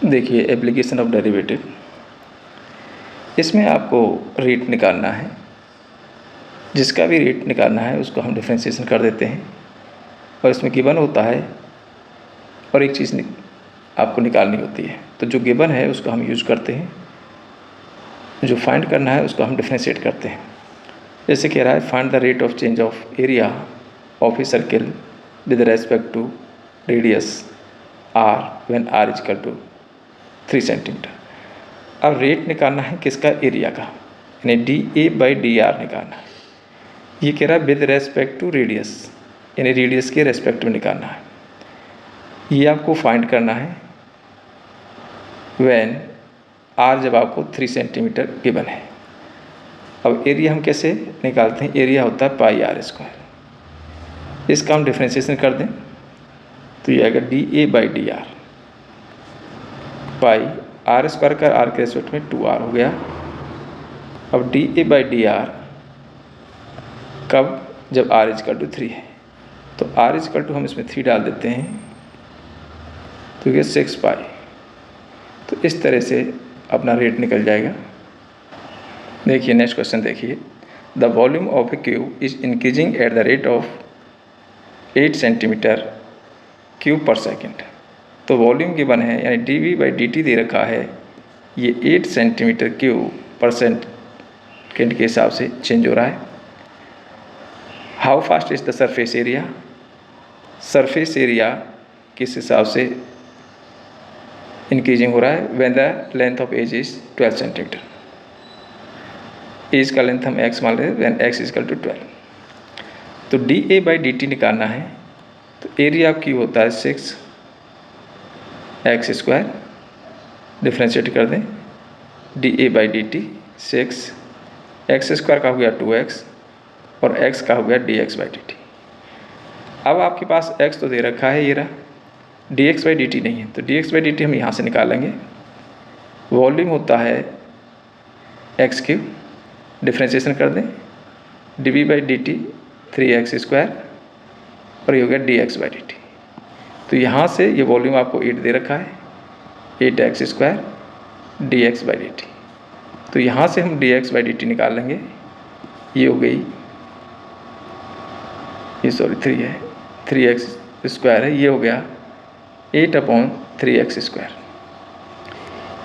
देखिए application of derivative, इसमें आपको रेट निकालना है। जिसका भी रेट निकालना है उसको हम डिफरेंशिएशन कर देते हैं और इसमें गिवन होता है और एक चीज़ आपको निकालनी होती है। तो जो गिवन है उसको हम यूज करते हैं, जो फाइंड करना है उसको हम डिफरेंशिएट करते हैं। जैसे कह रहा है find the rate of change of area of a circle with respect to radius R when R is equal to 3 centimetre. अब रेट निकालना है किसका, एरिया का, यानी dA/dr निकालना है। ये कह रहा है विद रेस्पेक्ट टू रेडियस, यानी रेडियस के रेस्पेक्ट में निकालना है। ये आपको फाइंड करना है व्हेन आर जब आपको 3 सेंटीमीटर गिवन है। अब एरिया हम कैसे निकालते हैं, एरिया होता है πr²। इसका हम डिफ्रेंशिएशन कर दें तो ये आएगा dA/dr, पाई r² का r के रेस्पेक्ट में 2r हो गया। अब dA/dr कब, जब r = 3 है, तो r हम इसमें 3 डाल देते हैं तो ये 6 पाई। तो इस तरह से अपना रेट निकल जाएगा। देखिए नेक्स्ट क्वेश्चन देखिए, the volume of A cube is increasing at the rate of 8 centimetre cube पर सेकेंड। तो वॉल्यूम गिवन है यानी dV/dt दे रखा है, ये 8 सेंटीमीटर क्यूब पर सेकेंड के हिसाब से चेंज हो रहा है। How fast is the surface area, surface area किस हिसाब से इंक्रीजिंग हो रहा है, when the length of edge is 12 centimetre. Edge का लेंथ हम x मान रहे हैं, व्हेन x = 12। तो dA/dt निकालना है तो एरिया की होता है 6x², डिफ्रेंशिएट कर दें dA/dt 6x² का हो गया 2x और x का हो गया dx/dt। अब आपके पास x तो दे रखा है, ये रहा, dx/dt नहीं है, तो dx/dt हम यहाँ से निकालेंगे। वॉल्यूम होता है x3, डिफ्रेंशिएशन कर दें dV/dt 3x² और ये हो गया dx/dt। तो यहाँ से ये वॉल्यूम आपको 8 दे रखा है, 8x² dx/dt। तो यहाँ से हम dx/dt निकाल लेंगे, ये हो गई, ये सॉरी 3 है, 3x² है, ये हो गया 8/3x²।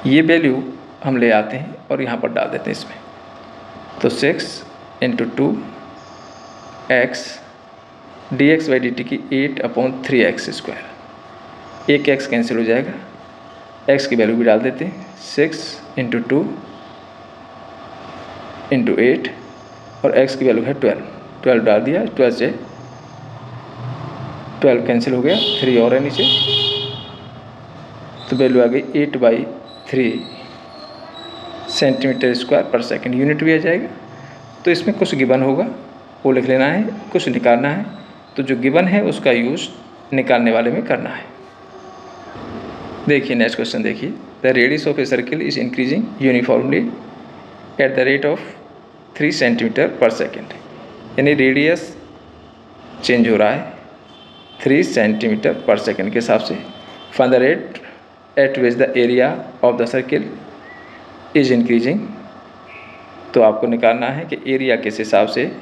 ये वैल्यू हम ले आते हैं और यहाँ पर डाल देते हैं इसमें। तो 6 × 2x dx/dt की 8/3x², एक x कैंसिल हो जाएगा, x की वैल्यू भी डाल देते हैं 6 × 2 × 8 और x की वैल्यू है 12 डाल दिया, 12 से 12 कैंसिल हो गया, 3 और है नीचे, तो वैल्यू आ गई 8/3 सेंटीमीटर² पर सेकेंड, यूनिट भी आ जाएगा। तो इसमें कुछ गिवन होगा वो लिख लेना है, कुछ निकालना है, तो जो गिवन है उसका यूज निकालने वाले में करना है। देखिए नेक्स्ट क्वेश्चन देखिए, the radius of a circle is increasing uniformly eight the rate of 3 centimetre per second, यानी रेडियस चेंज हो रहा है 3 सेंटीमीटर पर सेकेंड के हिसाब से। Find the rate at which the area of the circle is increasing. तो आपको निकालना है कि एरिया किस हिसाब से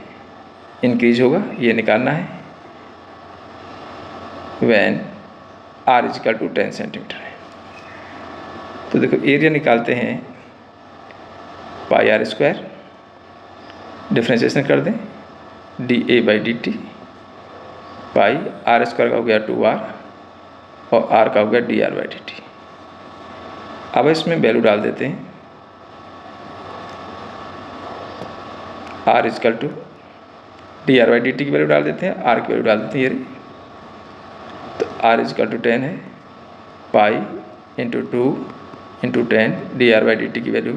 इंक्रीज होगा, ये निकालना है व्हेन r = 10 सेंटीमीटर है। तो देखो एरिया निकालते हैं πr², डिफ्रेंशिएशन कर दें dA/dt, पाई r² का हो गया 2r और r का हो गया dr/dt। अब इसमें वैल्यू डाल देते हैं, r = dr/dt की वैल्यू डाल देते हैं, r की वैल्यू डाल देते हैं, ये रही। तो r = 10 है, पाई × 2 × 10 dr/dt की वैल्यू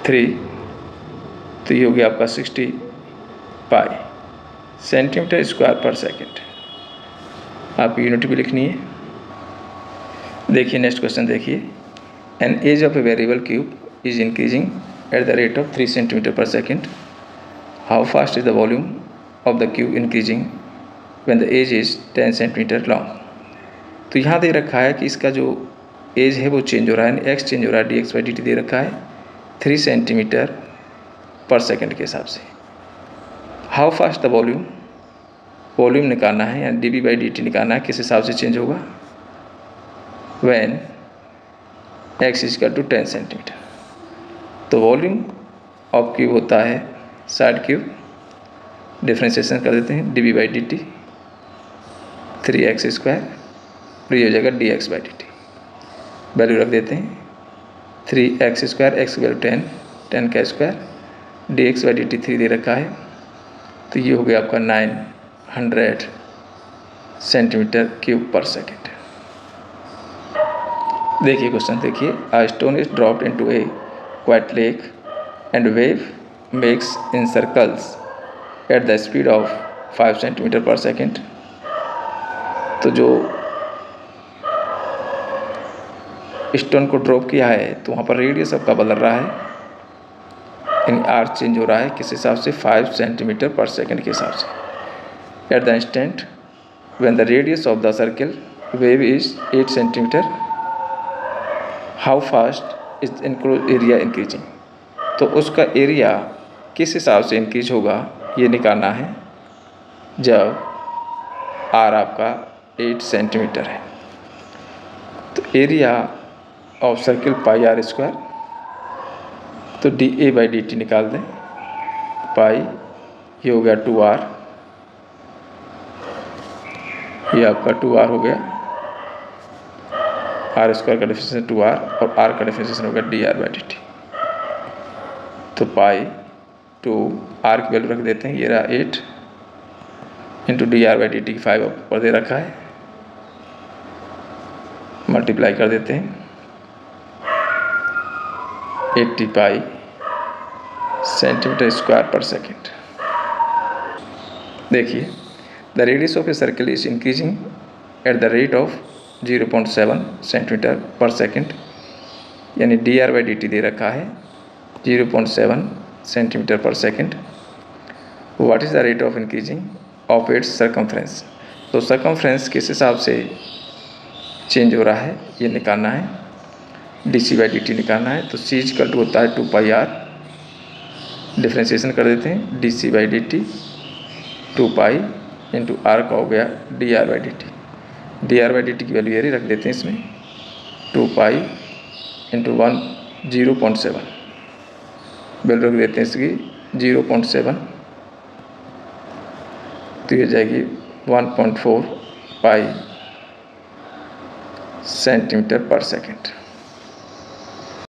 3, तो ये हो गया आपका 60 पाई सेंटीमीटर² पर सेकेंड। आपकी यूनिट भी लिखनी है। देखिए नेक्स्ट क्वेश्चन देखिए, an edge of a variable cube is increasing at the rate of 3 centimetre per second. How fast is the volume of the cube increasing when the edge is 10 centimetre long. तो यहाँ दे रखा है कि इसका जो as है वो change हो रहा है, यानी एक्स चेंज हो रहा है, dx/dt दे रखा है 3 सेंटीमीटर पर सेकेंड के हिसाब से। How fast the volume, volume निकालना है यानी dv/dt निकालना है, किस हिसाब से चेंज होगा, व्हेन x = 10 सेंटीमीटर। तो वॉल्यूम ऑफ क्यूब होता है साइड क्यूब, डिफ्रेंशिएशन कर देते हैं dv/dt 3x², और ये हो जाएगा dx/dt। वैल्यू रख देते हैं 3x², x की वैल्यू 10, 10 का स्क्वायर, dx/dt 3 दे रखा है, तो ये हो गया आपका 900 सेंटीमीटर क्यूब पर सेकेंड। देखिए क्वेश्चन देखिए, a stone is dropped into A quite lake and wave makes in circles at the speed of 5 centimetre per second. तो जो स्टोन को ड्रॉप किया है तो वहाँ पर रेडियस आपका बदल रहा है, यानी आर चेंज हो रहा है, किस हिसाब से, 5 सेंटीमीटर पर सेकेंड के हिसाब से। At the instant when the radius of the circle wave is 8 centimetre, how fast is enclose area increasing. तो उसका एरिया किस हिसाब से इंक्रीज होगा ये निकालना है जब आर आपका 8 सेंटीमीटर है। तो एरिया ऑफ सर्किल πr², तो dA/dt निकाल दें, पाई ये हो गया 2r, ये आपका 2r हो गया, r² का डिफरेंशिएशन 2r और r का डिफरेंशिएशन हो गया dr/dt। तो पाई 2 r की वैल्यू रख देते हैं, ये रहा 8 इंटू dr/dt 5 ऊपर दे रखा है, मल्टीप्लाई कर देते हैं 80 पाई सेंटीमीटर स्क्वायर पर सेकेंड। देखिए, the radius of a circle is increasing at the rate of 0.7 centimetre per second, यानी dr/dt दे रखा है 0.7 centimetre per second. What is the rate of increasing of its circumference. तो circumference किस हिसाब से change हो रहा है ये निकालना है, dc/dt निकालना है। तो c = होता है 2πr, डिफ्रेंशिएशन कर देते हैं dc/dt 2π इंटू r का हो गया dr/dt। dr/dt की वैल्यू ये रख देते हैं इसमें 2π इंटू 0.7, वैल्यू रख देते हैं इसकी 0.7, तो ये जाएगी 1.4 पाई सेंटीमीटर पर सेकेंड।